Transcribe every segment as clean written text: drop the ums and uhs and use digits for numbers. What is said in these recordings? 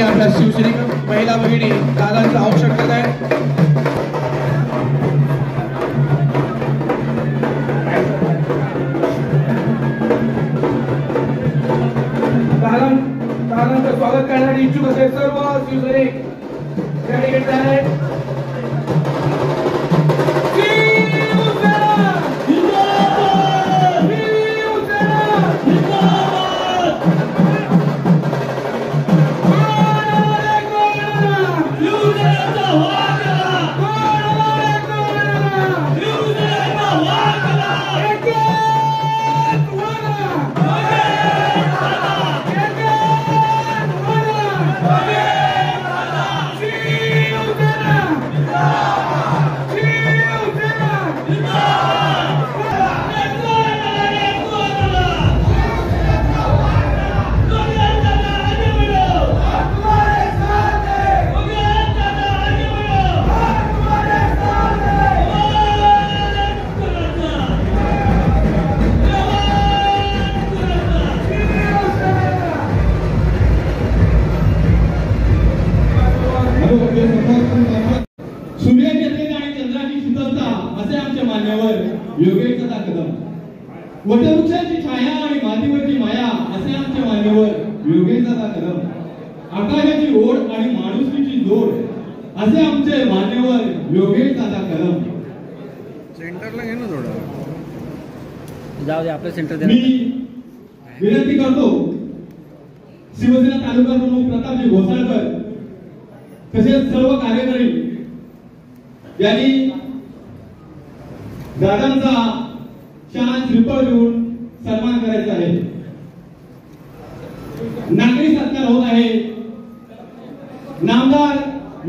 ठिकाणी आपल्या शिवसैनिक महिला भगिनी दादांचं औक्षण करत आहेत. दादांचं स्वागत करण्यासाठी इच्छुक असे सर्व शिवसैनिक त्या ठिकाणी आहेत. सूर्याची तेज आणि चंद्राची शीतलता असे आमचे मान्यवर योगेश दादा कदम. वटवृक्षाची छाया आणि मातीवरची माया असे आमचे मान्यवर योगेश दादा कदम. आकाशाची ओढ आणि माणुसकीची जोड असे आमचे मान्यवर योगेश दादा कदम. सेंटरला घे ना थोडं. जाऊ दे आपलं सेंटर दे. मी विनंती करतो शिवसेना तालुका प्रमुख प्रतापजी घोसाळकर तसेच सर्व कार्यकर्ते यांनी दादांचा शान श्रीफळ देऊन सन्मान करायचा आहे. नागरी सत्कार होत आहे नामदार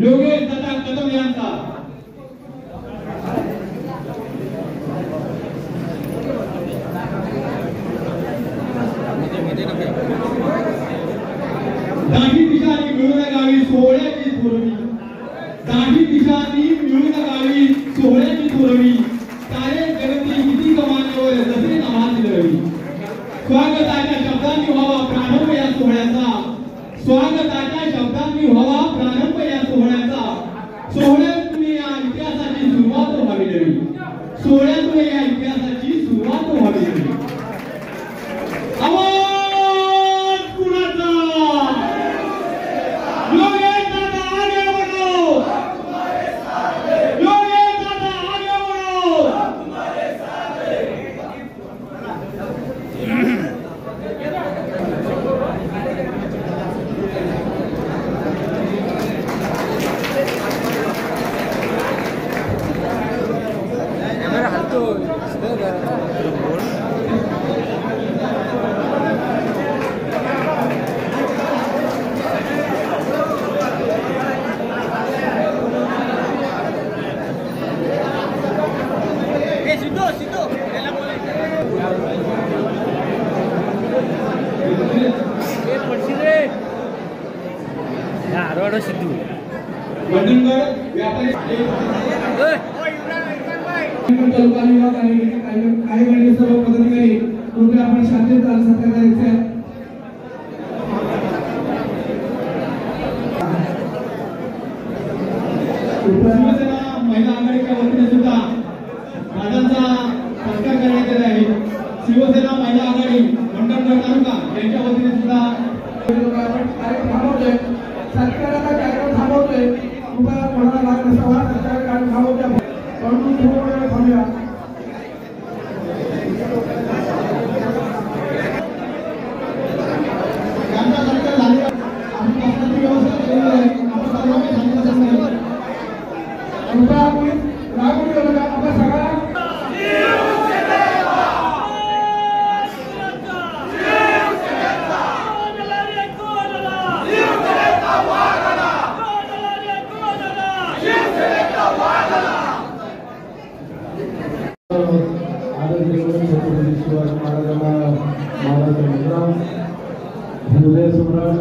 योगेश दादा कदम यांचा. दाढी दिशांनी मिळून गावी सोहळ्याची थोरवी. दाढी दिशांनी मिळून गावी सोहळ्याची थोरवी. तारे जगती किती कमान्यावर जसे नामाची रवी. स्वागताच्या शब्दांनी व्हावा प्रारंभ या सोहळ्याचा. स्वागताच्या शब्दांनी व्हावा प्रारंभ या सोहळ्याचा. सोहळ्यातून या इतिहासाची सुरुवात व्हावी नवी. सोहळ्यातून या इतिहासाची सुरुवात व्हावी नवी. महिला आघाडीच्या वतीने सुद्धा दादांचा सत्कार करण्यात येत आहे. शिवसेना महिला आघाडी मंडणगड तालुका यांच्या वतीने सुद्धा थांबवतोय. सत्काराचा कार्यक्रम थांबवतोय. कृपया कोणाला भाग नसावा. सत्कार कार्यक्रम थांबवतोय. परंतु थोडा वेळ थांबूया. यांचा सत्कार झाला. आम्ही बसण्याची व्यवस्था केलेली आहे. आपण सर्वांनी सांगितलं असेल. कृपया आपण रागवून घेऊ नका. आपण सगळ्या शिवाजी महाराजांना महाराष्ट्र मुद्राम हृदय सम्राट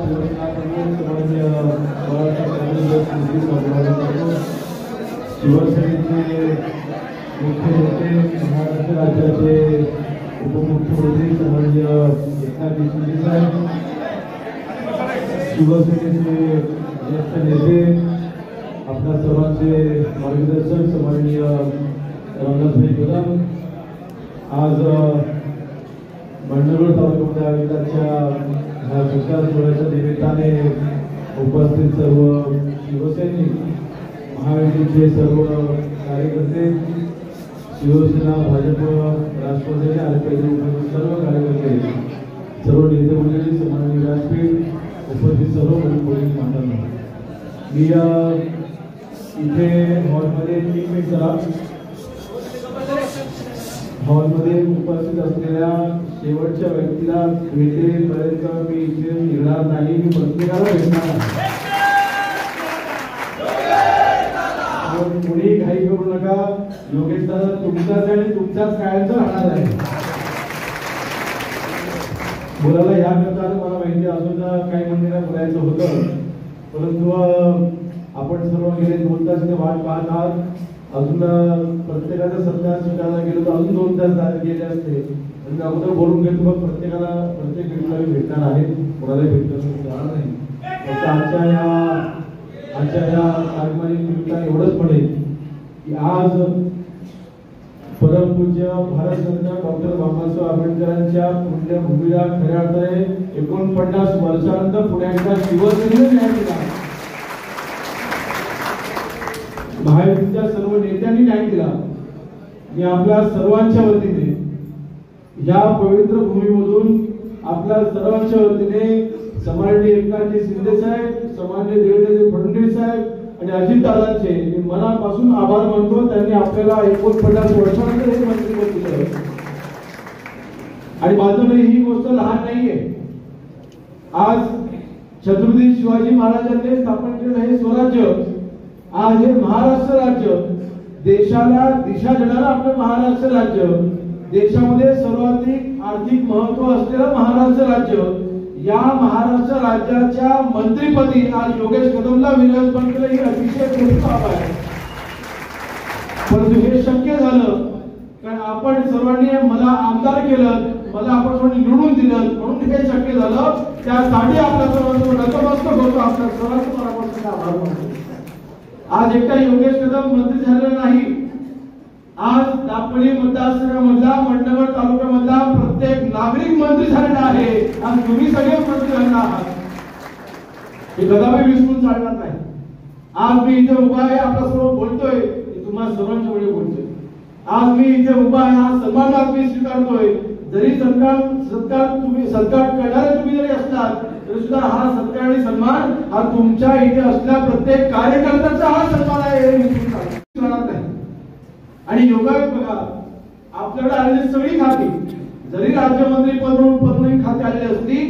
शिवसेनेचे मुख्य नेते महाराष्ट्र राज्याचे उपमुख्यमंत्री समाज एकनाथ देशमुख साहेब शिवसेनेचे ज्येष्ठ नेते, आपल्या सर्वांचे मार्गदर्शक सन्माननीय रामदासभाई कदम, आज मंडणगड तालुक्यामध्ये आयोजिताच्या ह्या विकास सोहळ्याच्या निमित्ताने उपस्थित सर्व शिवसैनिक, महायुतीचे सर्व कार्यकर्ते, शिवसेना, भाजप, राष्ट्रवादी आणि उपस्थित सर्व कार्यकर्ते, सर्व नेते मंडळी, सन्माननीय व्यासपीठ, उपस्थित सर्व पुढील मान्यवर, मी इथे हॉलमध्ये 3 मिनिट जरा हॉलमध्ये उपस्थित असलेल्या शेवटच्या व्यक्तीला भेटेपर्यंत मी इथे निघणार नाही. मी प्रत्येकाला भेटणार आहे. कोणी घाई करू नका. योगेश दादा तुमचाच आणि तुमच्याच कायमचा राहणार आहे. बोलायला या करता मला माहिती अजून काही मंदिरात बोलायचं होतं, परंतु आपण सर्व गेले 2 तास इथे वाट पाहत आहात. अजून प्रत्येकाचा सत्कार स्वीकारला गेलो तर अजून 2 तास गेले असते. मी अगोदर बोलून घेतो, मग प्रत्येक व्यक्तीला भेटणार आहे. कोणालाही भेटणार नाही. फक्त आजच्या या कार्यक्रमानिमित्ताने एवढंच पडेल की आज परमपूज्य भारतरत्न डॉक्टर बाबासाहेब आंबेडकरांच्या पुण्यभूमीला खऱ्या अर्थाने 49 वर्षानंतर पुण्याच्या शिवसेनेने न्याय दिला. महायुतीच्या सर्व नेत्यांनी न्याय दिला. मी आपल्या सर्वांच्या वतीने या पवित्र भूमीमधून आपल्या सर्वांच्या वतीने सन्माननीय एकनाथजी शिंदे साहेब, सन्माननीय देवेंद्र फडणवीस साहेब आणि अजितदादांचे मी मनापासून आभार मानतो. त्यांनी आपल्याला 49 वर्षानंतर हे मंत्रिपद दिलं. आणि बाजूने ही गोष्ट लहान नाहीये. आज छत्रपती शिवाजी महाराजांनी स्थापन केलेलं हे स्वराज्य, आज हे महाराष्ट्र राज्य, देशाला दिशा देणारं आपलं महाराष्ट्र राज्य, देशामध्ये सर्वाधिक आर्थिक महत्व असलेलं महाराष्ट्र राज्य, या महाराष्ट्र राज्याच्या मंत्रिपदी आज योगेश कदमला विराजमान केलं. ही अतिशय मोठी बाब आहे. परंतु हे शक्य झालं कारण आपण सर्वांनी मला आमदार केलं, मला आपण सर्वांनी निवडून दिलं, म्हणून हे शक्य झालं. त्यासाठी आपल्या सर्वांचं नतमस्तक होतो. आपल्या सर्वांचं मनापासून आभार मानतो. आज एकटा योगेश कदम मंत्री झालेला नाही. आज दापोली मतदारसंघामधला, मंडणगड तालुक्यामधला प्रत्येक नागरिक मंत्री झालेला आहे. आज तुम्ही सगळे मंत्री झालेला आहात. हे कदापि विसरून चालणार नाही. आज मी इथे उभा आहे, आपल्या सर्व बोलतोय, तुम्हाला सर्वांच्या वेळी बोलतोय. आज मी इथे उभा आहे, हा सन्मान मी स्वीकारतोय. जरी सत्कार करणारे तुम्ही जरी असलात तरी सुद्धा हा सत्कार आणि सन्मान हा तुमच्या इथे असल्या प्रत्येक कार्यकर्त्याचा हा सन्मान आहे. नाही. आणि योगायोग बघा, आपल्याकडे आलेली सगळी खाती, जरी राज्यमंत्री पद खाती आलेली असली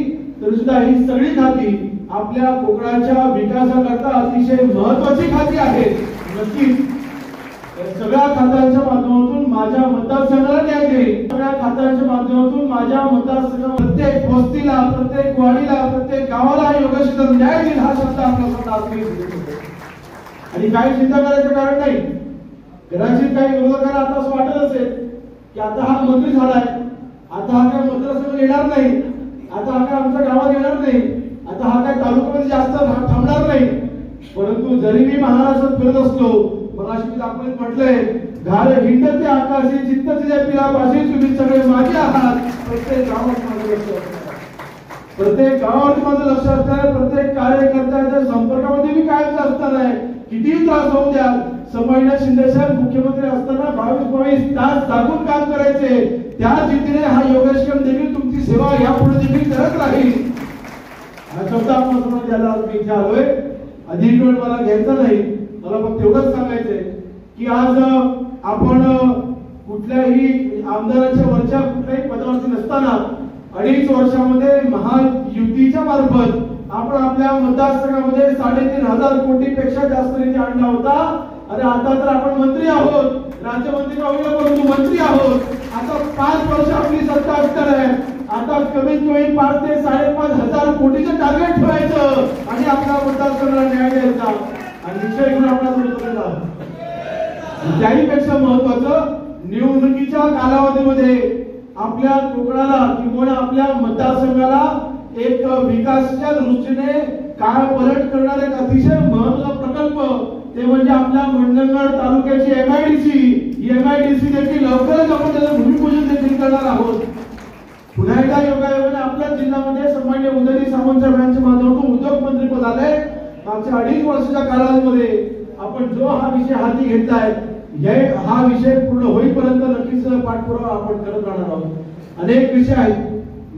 तरी सुद्धा ही सगळी खाती आपल्या कोकणाच्या विकासाकरता अतिशय महत्वाची खाती आहेत. नक्कीच सगळ्या खात्यांच्या माध्यमातून माझ्या मतदारसंघाला न्याय देईल. सगळ्या खात्यांच्या माध्यमातून माझ्या मतदारसंघात प्रत्येक वस्तीला, प्रत्येक वाडीला, प्रत्येक गावाला योगेश कदम न्याय देईल हा शब्द आपल्याला आणि काही चिंता करायचं कारण नाही. कदाचित काही विरोधकांना आता असं वाटत असेल की आता हा मंत्री झालाय, आता हा काय मतदारसंघ येणार नाही, आता हा काय आमच्या गावात येणार नाही, आता हा काय तालुक्यामध्ये जास्त थांबणार नाही. परंतु जरी मी महाराष्ट्रात फिरत असतो, मगाशी आपण म्हटलंय, घाल हिंडते आकाशी चित्तचे पिलापाशी तुम्ही सगळे माझे आहात. प्रत्येक गावात माझं लक्ष असतं, प्रत्येक गावावरती माझं लक्ष असतं, प्रत्येक कार्यकर्त्याच्या संपर्कामध्ये मी कायम असणार आहे. कितीही त्रास होऊ द्या. सन्माननीय शिंदे साहेब मुख्यमंत्री असताना 22 तास जागून काम करायचे. त्या जिद्दीने हा योगेश कदम देखील तुमची सेवा यापुढे देखील करत राहील. हा शब्द आपण समोर द्यायला मी इथे आलोय. अधिक वेळ मला घ्यायचा नाही. मला फक्त एवढंच सांगायचंय की आज आपण कुठल्याही आमदाराच्या वरच्या कुठल्याही पदावरती नसताना 2.5 वर्षामध्ये महायुतीच्या मार्फत आपण आपल्या मतदारसंघामध्ये 3,500 कोटीपेक्षा जास्त निधी आणला होता. आणि आता तर आपण मंत्री आहोत, राज्यमंत्री होईल परंतु मंत्री आहोत. आता 5 वर्ष आपली सत्ता असणार आहे. आता कमीत कमी 5 ते 5,500 कोटीचं टार्गेट ठेवायचं आणि आपल्या मतदारसंघाला न्याय द्यायचा आणि निश्चय घेऊन आपला त्याहीपेक्षा महत्वाचं निवडणुकीच्या कालावधीमध्ये आपल्या कोकणाला किंवा आपल्या मतदारसंघाला एक विकासाच्या दृष्टीने काळ पलट करणारा एक अतिशय महत्त्वाचा प्रकल्प ते म्हणजे आपल्या मंडणगड तालुक्याची MIDC देखील लवकरच आपण त्याचं भूमिपूजन देखील करणार आहोत. पुन्हा एकदा योगायोगाने आपल्याच जिल्ह्यामध्ये सन्मान्य उदयजी सामंत साहेबांच्या माध्यमातून उद्योग मंत्री पद आले. मागच्या 2.5 वर्षाच्या कालावधीमध्ये आपण जो हा विषय हाती घेतलाय हा विषय पूर्ण होईपर्यंत नक्कीच पाठपुरावा आपण करत राहणार आहोत. अनेक विषय आहेत.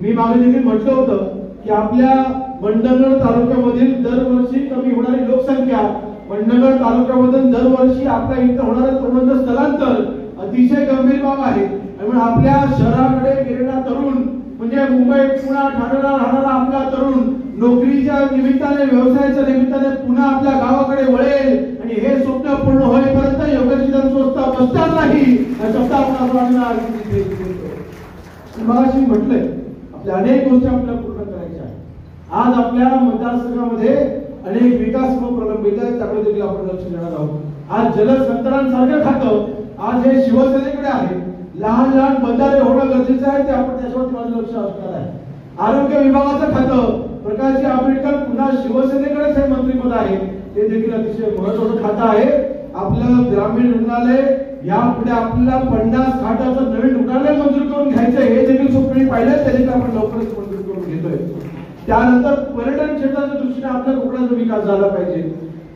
मी मागे देखील म्हटलं होतं की आपल्या मंडणगड तालुक्यामधील दरवर्षी कमी होणारी लोकसंख्या, मंडणगड तालुक्यामधून दरवर्षी आपल्या इथं होणारं तरुणांचं स्थलांतर अतिशय गंभीर बाब आहे. त्यामुळे आपल्या शहराकडे गेलेला तरुण म्हणजे मुंबई पुणे ठाण्याला राहणारा आपला तरुण नोकरीच्या निमित्ताने व्यवसायाच्या निमित्ताने पुन्हा आपल्या गावाकडे वळेल आणि हे स्वप्न पूर्ण होईपर्यंत योगेश्वर स्वस्त बसणार नाही हा शब्द आपण असं मगाशी म्हटलंय. आपल्या अनेक गोष्टी आपल्याला पूर्ण करायच्या आहेत. आज आपल्या मतदारसंघामध्ये अनेक विकास प्रलंबित आहेत, त्याकडे देखील आपण लक्ष देणार आहोत. आज जलसंधारणासारखं खातं आज हे शिवसेनेकडे आहे. लहान बंधारे होणं गरजेचं आहे, ते आपण त्याच्यावरती माझं लक्ष असणार आहे. आरोग्य विभागाचं खातं प्रकाश आंबेडकर पुन्हा शिवसेनेकडेच हे मंत्रिपद आहे, ते देखील अतिशय महत्त्वाचं खातं आहे. आपलं ग्रामीण रुग्णालय यापुढे आपल्याला 50 खाटाचं नवीन रुग्णालय मंजूर करून घ्यायचं हे देखील स्वप्न पाहिलं, ते देखील आपण लवकरच मंजूर करून घेतोय. त्यानंतर पर्यटन क्षेत्राच्या दृष्टीने आपल्या कोकणाचा विकास झाला पाहिजे.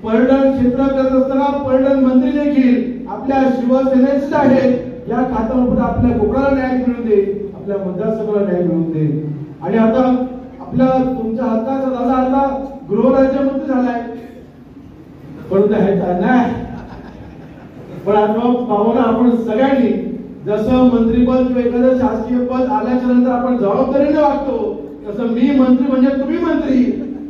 पर्यटन क्षेत्र करत असताना पर्यटन मंत्री देखील आपल्या शिवसेनेचे आहेत. या खात्यावर आपल्या कोकणाला न्याय मिळून दे, आपल्या मतदारसंघाला न्याय मिळून दे. आणि आता आपला तुमच्या हक्काचा दादा आता गृहराज्यमंत्री झालाय, परंतु नाही पण आता पाहून आपण सगळ्यांनी जसं मंत्रीपद किंवा एखादं शासकीय पद आल्याच्या नंतर आपण जबाबदारीने वागतो तसं मी मंत्री म्हणजे तुम्ही मंत्री,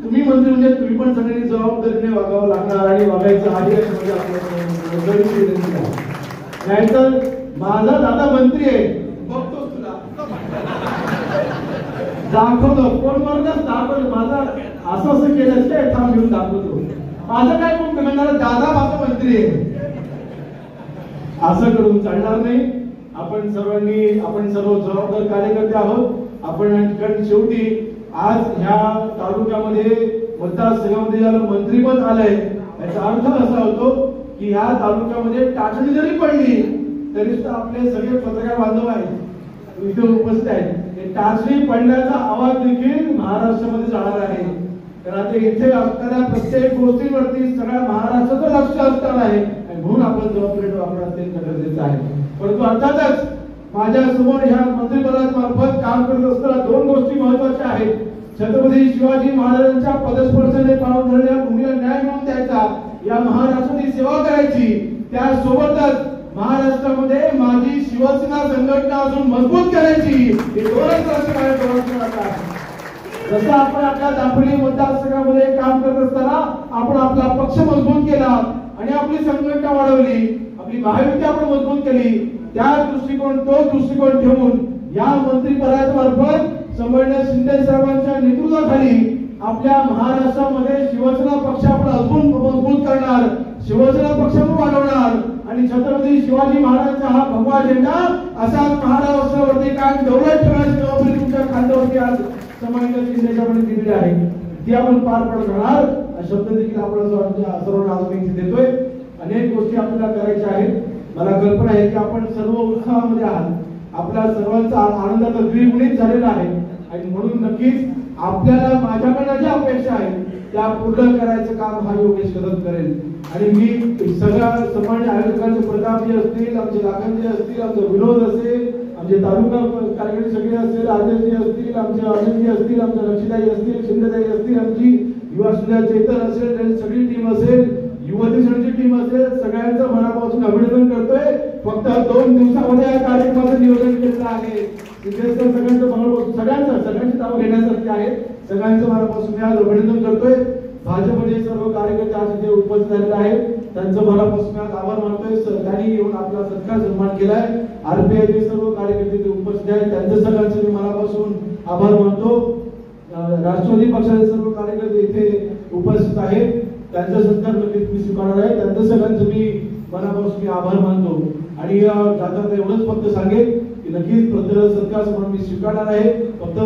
तुम्ही मंत्री म्हणजे तुम्ही पण सगळ्यांनी जबाबदारीने वागावं लागणार आणि वागायचं आहे म्हणजे आपल्याला. नाहीतर माझा दादा मंत्री आहे बघतो तुला दाखवतो फोनवरच दाखवतो माझा असं केलं ते थांब घेऊन दाखवतो. माझं काय कोण करणार, दादा माझा मंत्री आहे असं करून चालणार नाही. आपण सर्व जबाबदार कार्यकर्ते आहोत. आपण शेवटी आज ह्या तालुक्यामध्ये मतदारसंघामध्ये ज्याला मंत्रिपद आलंय याचा अर्थ असा होतो की ह्या तालुक्यामध्ये टाचणी जरी पडली तरी सुद्धा आपले सगळे पत्रकार बांधव आहेत इथे उपस्थित आहेत. टाचणी पडण्याचा आवाज देखील महाराष्ट्रामध्ये जाणार आहे. कारण आता इथे असणाऱ्या प्रत्येक गोष्टीवरती सगळ्या महाराष्ट्राचं लक्ष असणार आहे आणि म्हणून आपण जबाबदारी वापरणं अत्यंत गरजेचं आहे. परंतु अर्थातच माझ्या समोर ह्या मंत्रिपदामार्फत काम करत असताना 2 गोष्टी महत्वाच्या आहेत. छत्रपती शिवाजी महाराजांच्या पदस्पर्शाने पावन झालेल्या भूमीला न्याय मिळवून द्यायचा, या महाराष्ट्राची सेवा करायची. त्यासोबतच महाराष्ट्रामध्ये माझी शिवसेना संघटना अजून मजबूत करायची. हे 2च राष्ट्रीय जसं आपण आपल्या दापोली मतदारसंघामध्ये काम करत असताना आपण आपला पक्ष मजबूत केला आणि आपली संघटना वाढवली, आपली महायुती आपण मजबूत केली. तो दृष्टिकोन ठेवून या मंत्रिपदाच्या मार्फत सन्माननीय शिंदे साहेबांच्या नेतृत्वाखाली आपल्या महाराष्ट्रामध्ये शिवसेना पक्ष आपण अजून मजबूत करणार, शिवसेना पक्ष वाढवणार आणि छत्रपती शिवाजी महाराजांचा हा भगवा झेंडा असाच महाराष्ट्रावरती काय दौलत ठेवण्याची जबाबदारी तुमच्या खांद्यावरती आज सन्माननीय शिंदे साहेबांनी दिलेली आहे, ती आपण पार पडत राहणार. शब्द देखील आपण सर्वांना आज मी देतोय. अनेक गोष्टी आपल्याला करायच्या आहेत. मला कल्पना आहे की आपण सर्व उत्साहामध्ये आहात. आपल्या सर्वांचा आनंदाचा द्विगुणित झालेला आहे आणि म्हणून नक्कीच आपल्याला माझ्याकडे ज्या अपेक्षा आहेत त्या पूर्ण करायचं काम हा योगेश कदम करेल. आणि मी सगळ्या सन्मान्य आयोजकांचे प्रतापजी असतील, आमचे लाखनजी असतील, आमचे विनोद असेल, आमचे तालुका कार्यकर्ते सगळे असतील, आदिलजी असतील, आमचे अनिलजी असतील, आमच्या लक्षीताई असतील, शिंदेताई असतील, आमची युवा सुद्धा चेतन असेल, सगळी टीम असेल, युवती संघाची टीम असेल, सगळ्यांचं मनापासून अभिनंदन करतोय. फक्त 2 दिवसामध्ये या कार्यक्रमाचं नियोजन केलेलं आहे. सगळ्यांचं मनापासून सगळ्यांची नावं घेण्यासारखी आहे. सगळ्यांचं मनापासून मी आज अभिनंदन करतोय. भाजपचे सर्व कार्यकर्ते आज इथे उपस्थित झालेले आहेत, त्यांचं मनापासून आज आभार मानतोय. त्यांनी येऊन आपला सत्कार सन्मान केलाय. आरपीआयचे सर्व कार्यकर्ते उपस्थित आहेत, त्यांचं सगळ्यांचं मी मनापासून आभार मानतो. राष्ट्रवादी पक्षाचे सर्व कार्यकर्ते इथे उपस्थित आहेत, त्यांचा सत्कार नक्कीच मी स्वीकारणार आहे. त्यांचं सगळ्यांचं मी मनापासून आभार मानतो. आणि जाता एवढंच फक्त सांगेन की नक्कीच प्रत्येक सत्कार म्हणून मी स्वीकारणार आहे. फक्त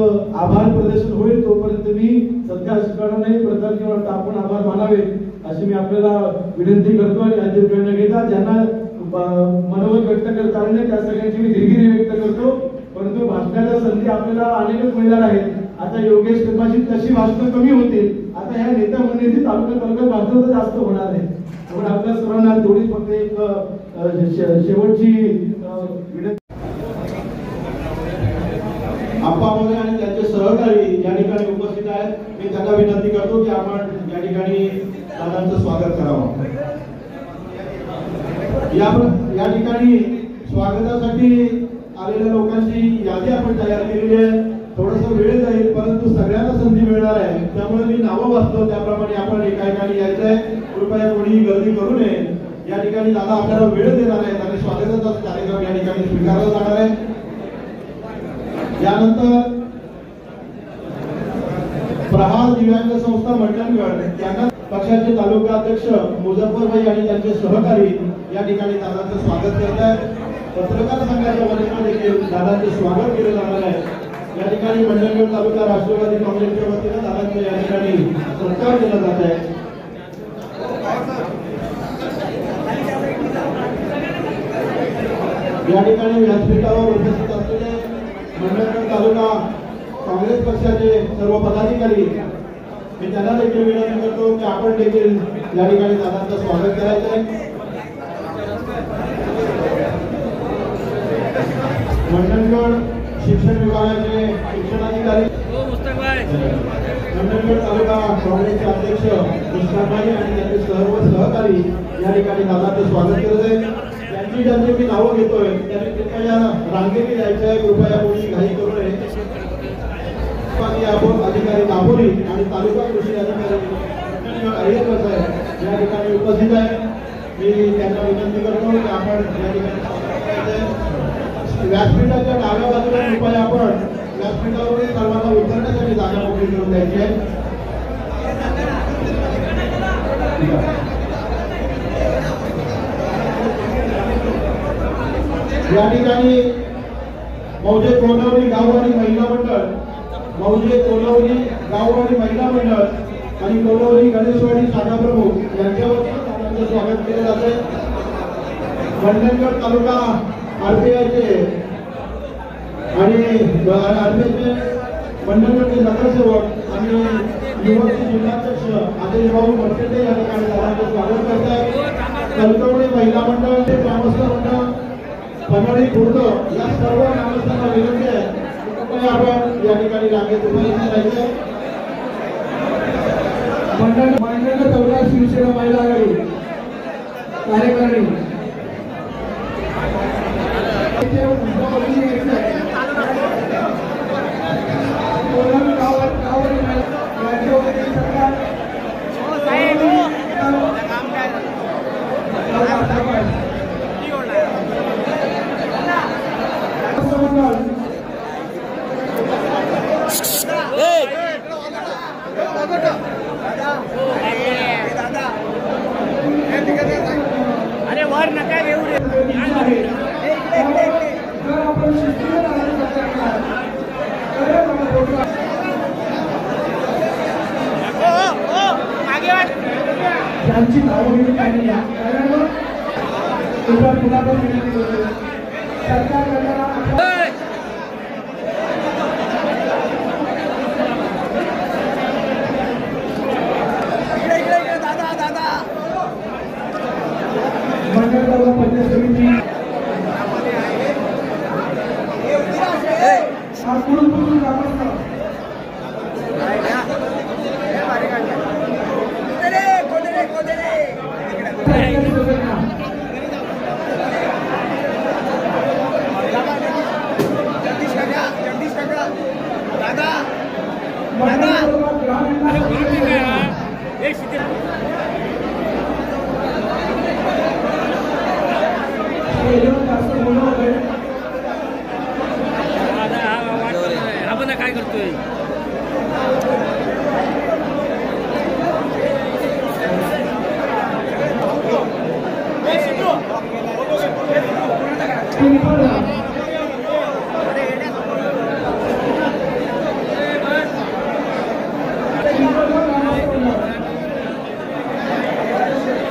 आभार प्रदर्शन होईल तोपर्यंत मी सत्कार स्वीकारणार नाही. प्रत्येक आपण आभार मानावे अशी मी आपल्याला विनंती करतो. आणि अधिक वेळ न घेता ज्यांना मनोगत व्यक्त करता आले नाही त्या सगळ्यांची मी दिलगिरी व्यक्त करतो. परंतु भाषणाच्या संधी आपल्याला अनेकच मिळणार आहेत. आता योगेश कृपाची तशी भाषणं कमी होतील. आता ह्या नेता मंडळीची तालुक्यात भाषणं तर जास्त होणार आहे. त्यामुळे आपल्या सर्वांना थोडीच फक्त एक शेवटची विनंती. आप्पामोदय आणि त्यांचे सहकारी या ठिकाणी उपस्थित आहेत. मी त्यांना विनंती करतो की आपण या ठिकाणी दादांचं स्वागत करावं. या ठिकाणी स्वागतासाठी आलेल्या लोकांची यादी आपण तयार केलेली आहे. थोडस वेळ जाईल परंतु सगळ्यांना संधी मिळणार आहे. त्यामुळे मी नावं वाचतो त्याप्रमाणे आपण एका ठिकाणी यायचंय. कृपया कोणी गर्दी करू नये. या ठिकाणी दादा आपल्याला वेळ देणार आहेत आणि स्वागताचा कार्यक्रम या ठिकाणी स्वीकारला जाणार आहे. यानंतर प्रहार दिव्यांग संस्था मंडळगड यांना पक्षाचे तालुका अध्यक्ष मुझफ्फरभाई आणि त्यांचे सहकारी या ठिकाणी दादांचं स्वागत करत आहेत. पत्रकार संघाच्या वतीने देखील दादांचे स्वागत केले जाणार आहे. या ठिकाणी मंडळगड तालुका राष्ट्रवादी काँग्रेसच्या वतीने दादांचं या ठिकाणी सत्कार केला जात आहे. या ठिकाणी व्यासपीठावर उपस्थित असलेले मंडळगड तालुका काँग्रेस पक्षाचे सर्व पदाधिकारी मी त्यांना देखील विनंती करतो की आपण देखील या ठिकाणी दादांचं स्वागत करायचं आहे. मंडळगड शिक्षण विभागाचे शिक्षणाधिकारी मंडळगड तालुका काँग्रेसचे अध्यक्ष मुस्ताफाई आणि त्यांचे सर्व सहकारी या ठिकाणी दादांचं स्वागत करत आहे. त्यांची ज्यांची मी नावं घेतोय त्यांनी कृपया रांगेने जायचं आहे. कृपया कोणी घाई करू नये. अधिकारी दाभोळी आणि तालुका कृषी अधिकारी या ठिकाणी उपस्थित आहे. मी त्यांना विनंती करतो की आपण या ठिकाणी व्यासपीठाच्या डाव्या बाजूला कृपया आपण व्यासपीठावर सर्वांना उतरण्यासाठी जागा मोकळी करून द्यायची आहे. या ठिकाणी मौजे कोलवली गाव आणि महिला मंडळ मौजे कोलवली गाव आणि महिला मंडळ आणि कोलवली गणेशवाडी शाखा प्रमुख यांच्यावर त्यांचं स्वागत केले जाते. मंडणगड तालुका आरपीआयचे आणि आरपीआयचे मंडणगडचे नगरसेवक आणि युवकचे जिल्हाध्यक्ष आदेश भाऊ भटकेटे या ठिकाणी दादांचं स्वागत करत आहेत. कलकवडी महिला मंडळ ते ग्रामस्थ मंडळ पनळी खुर्द या सर्व ग्रामस्थांना विनंती आहे आपण या ठिकाणी रांगेत उभे राहायचे. मंडळ तालुका शिवसेना महिला आघाडी कार्यकारिणी अरे वर नका येऊ रे. त्यांची नावं घेऊन काही पुन्हा पण विनंती करतो. सरकार मंडळ पंचायत समिती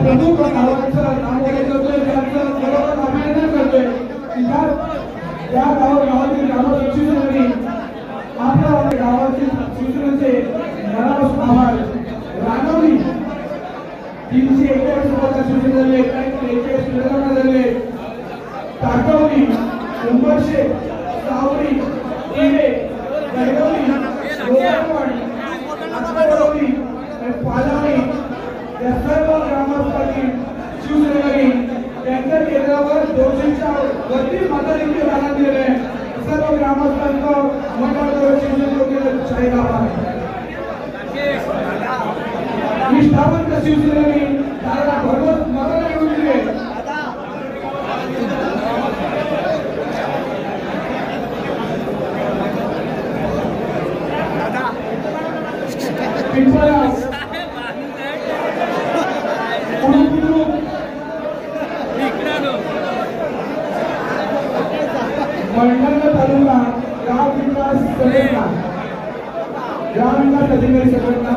प्रमुख गावांचं नाव करतोय, त्यांचं बरोबर अभिनंदन करतोय. त्या गावातील ग्रामपंचायतीमध्ये आपल्या गावातील शिवसेनेचे मनापासून आभार. रानवली 341 पदाचे शिवसेने झाले, 41 सुधारणा झाले. टाकवली, उंबरशे, सावरी, इडे, दहिवली, गोवाळवाडी, आंबेवली, पालावणी या सर्व ग्रामस्थांनी शिवसेनेने त्यांच्या केंद्रावर 200च्या वरती मताधिक्य दान दिले. सर्व ग्रामस्थांचं मनापासून शिवसेनेचे शाही आभार. निष्ठावंत शिवसेनेने त्याला भरघोस मतं मिळवून दिले. पिंपळगाव, मंडळ तालुका गाव विकास संघटना, ग्राम विकास अधिकारी संघटना,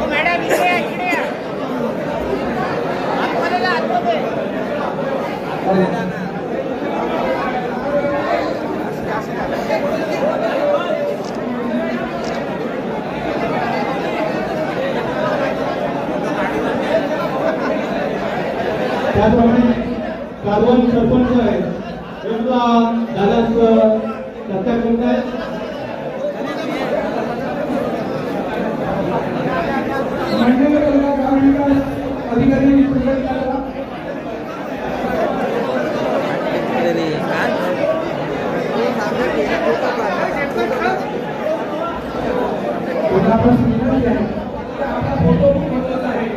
मॅडम इकडे या. आतमध्ये आतमध्ये. त्याप्रमाणे कारवान सरपंच आहे त्यांना दादाच सत्कार करत आहे. मंडळ तालुका गाव विकास अधिकारी संघटना, फोटो आहे.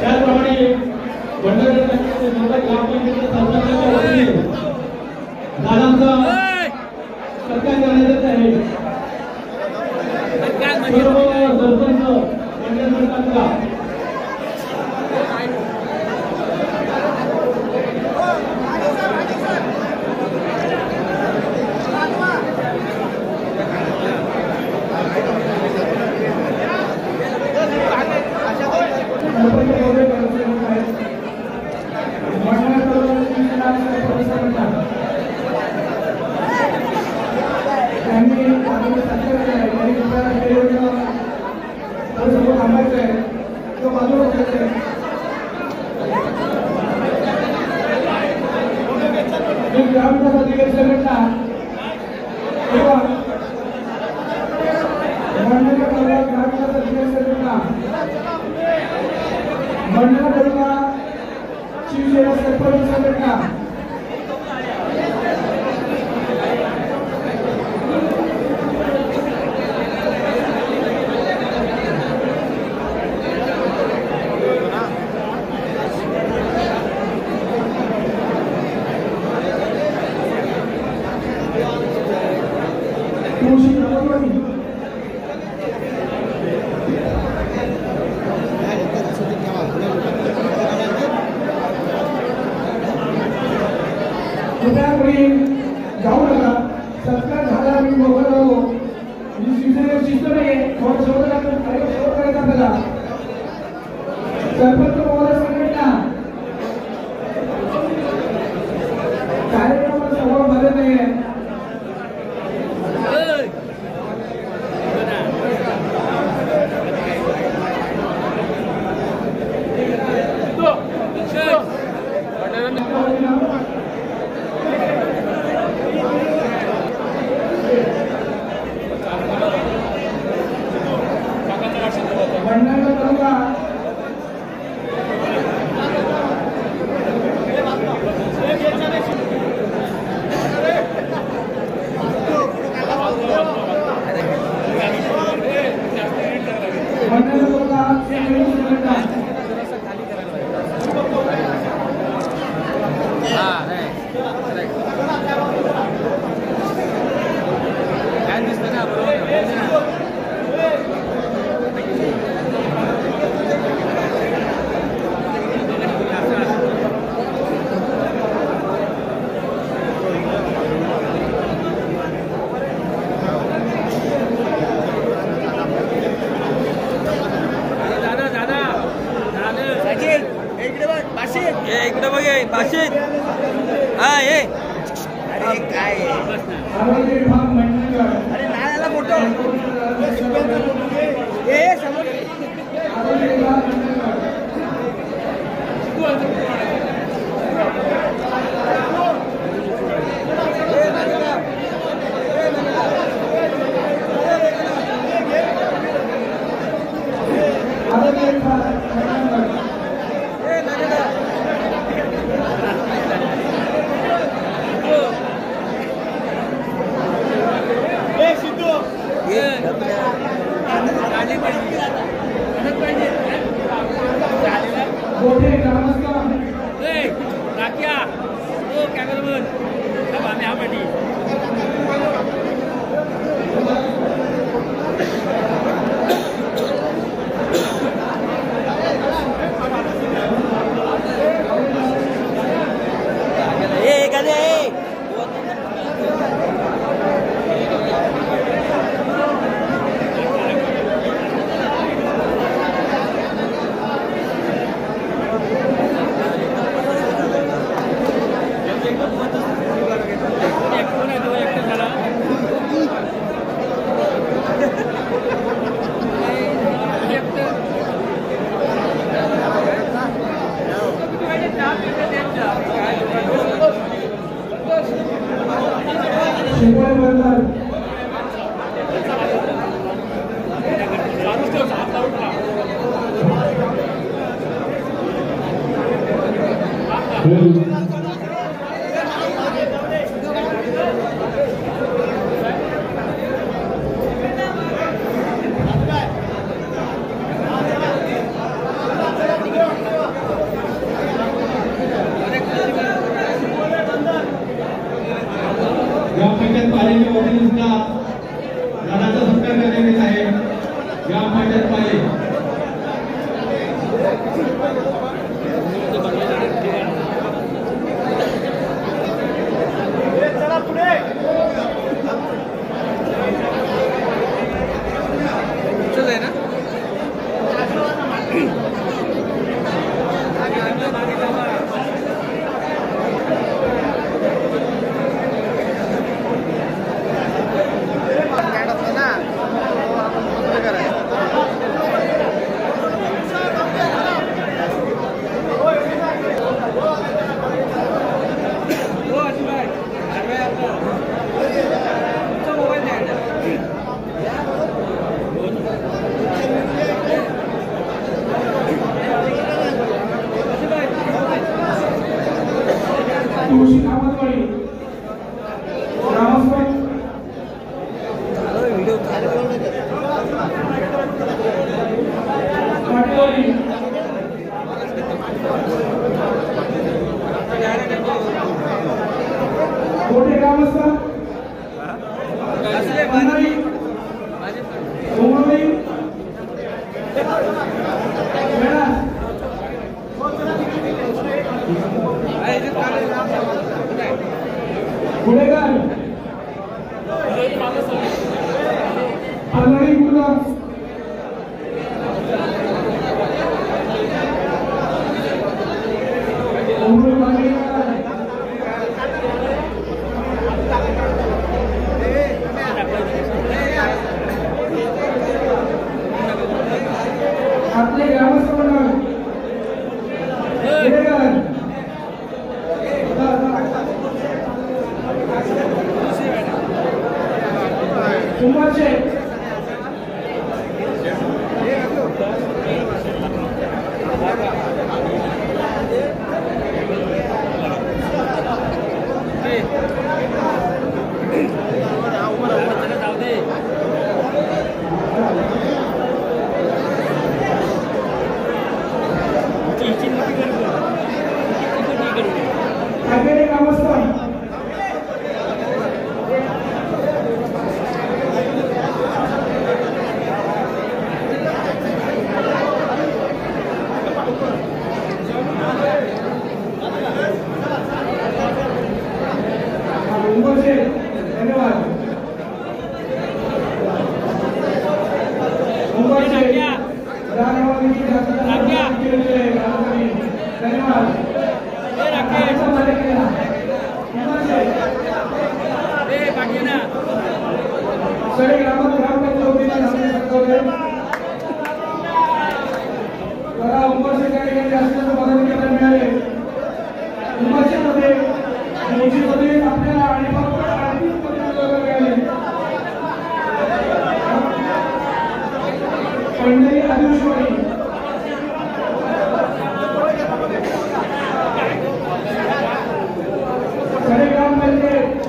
त्याप्रमाणे मंडळ ग्रामपंचायतीच्या सरपंचाच्या वतीने दादांचा सत्कार करण्यात येत आहे. सर्व सरपंच मंडळांचा मंडळ तालुका शिवसेना सरपंच संघटना, कृपया कोणी जाऊ नका. सत्कार झाला मी मोबाईल राहू. शिवसेनेवर शिस्त नाही. थोडं शेवट करायचा आपल्याला. सरपंच महोदय संघटना कार्यक्रमाला सहभाग झाले नाही. मंडळ तालुका इकडे बघ बाशीत हा ये अरे काय आरोग्य विभाग मंडळगड अरे नाही आला फोटो ए समोर आरोग्य विभाग मंडळगड आरोग्य विभाग मंडळगड मोठे ग्रामस्थ कॅमेरामन आम्ही हा पाठी शिंगोळे बंदर ग्रामपंचायत पालिकेच्या वतीने सुद्धा दादाचा सत्कार करण्यात येत आहे. ग्रामपंचायत पालिका तुळशी कामतवाडी ग्रामस्थ पाटवाडी मोठे ग्रामस्थ पन्हाळी डोंगरवाडी गुन्हेगार पन्हाळी गुरुदास आपले ग्रामस्थ मंडळ गुन्हेगार कुंभारचे ग्रामस्थ सगळे ग्रामपंचायत वतीने आपले सरकारने जरा उमरशीच्या ठिकाणी असलेले पदाधिकारी मिळाले. उमरशीमध्ये मोठीमध्ये आपल्याला आणि फक्त आर्थिक प्रतिनिधी मिळाले. पंढरी आदिवासी सगळे ग्रामपंचायत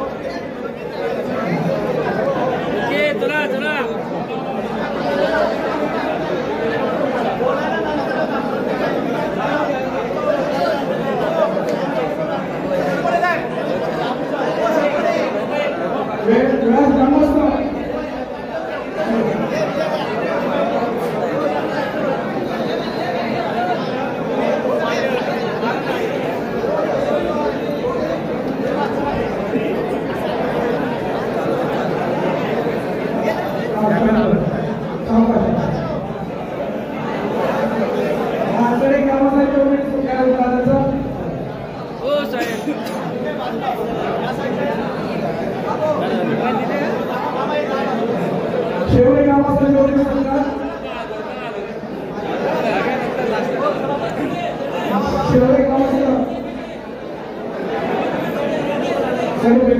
शेवटे ग्रामस्थ जोडले शेवटे ग्रामस्थ सगळे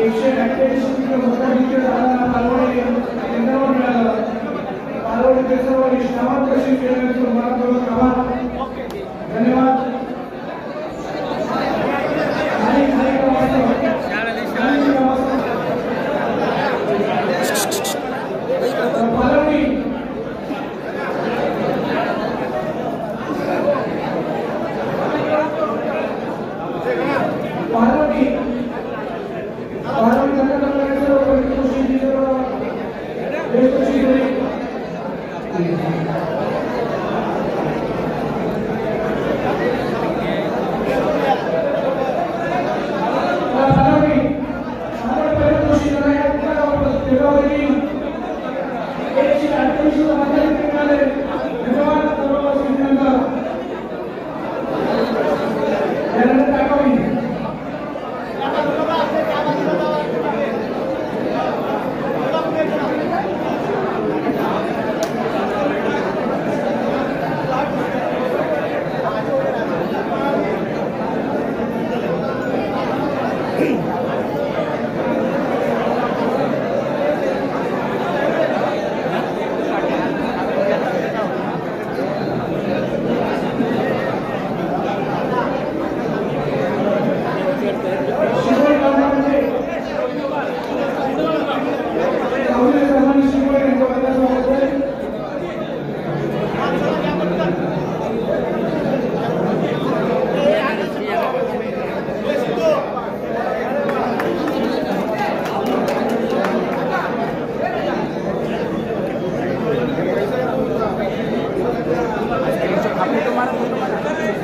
188 मतदानांची जागा पालवणी केंद्रावर मिळालं. पालवणी केंद्रावर श्रावण कृषी केंद्राचे मनपूर्वक आभार. धन्यवाद.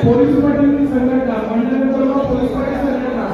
पोलीस पाटील संघटना मंडळ पोलीस पाटील संघटना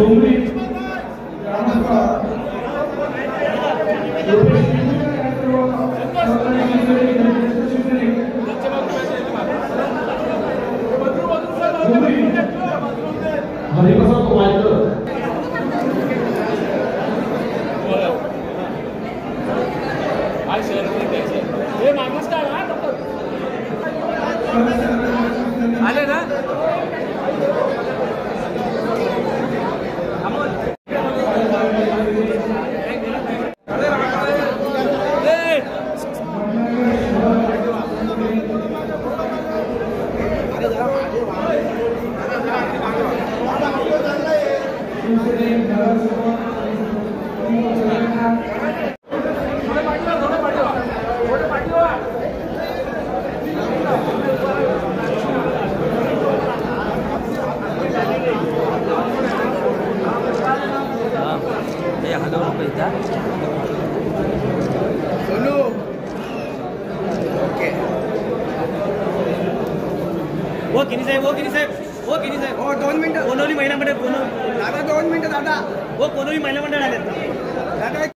डोंगरी ग्रामस्थ हरिप्रसाद वायकर आले ना वो किनी साहेब वो 2 मिनिटं कोणवली महिला मंडळ दादा 2 मिनिटं दादा वो कोणवली महिला मंडळ आले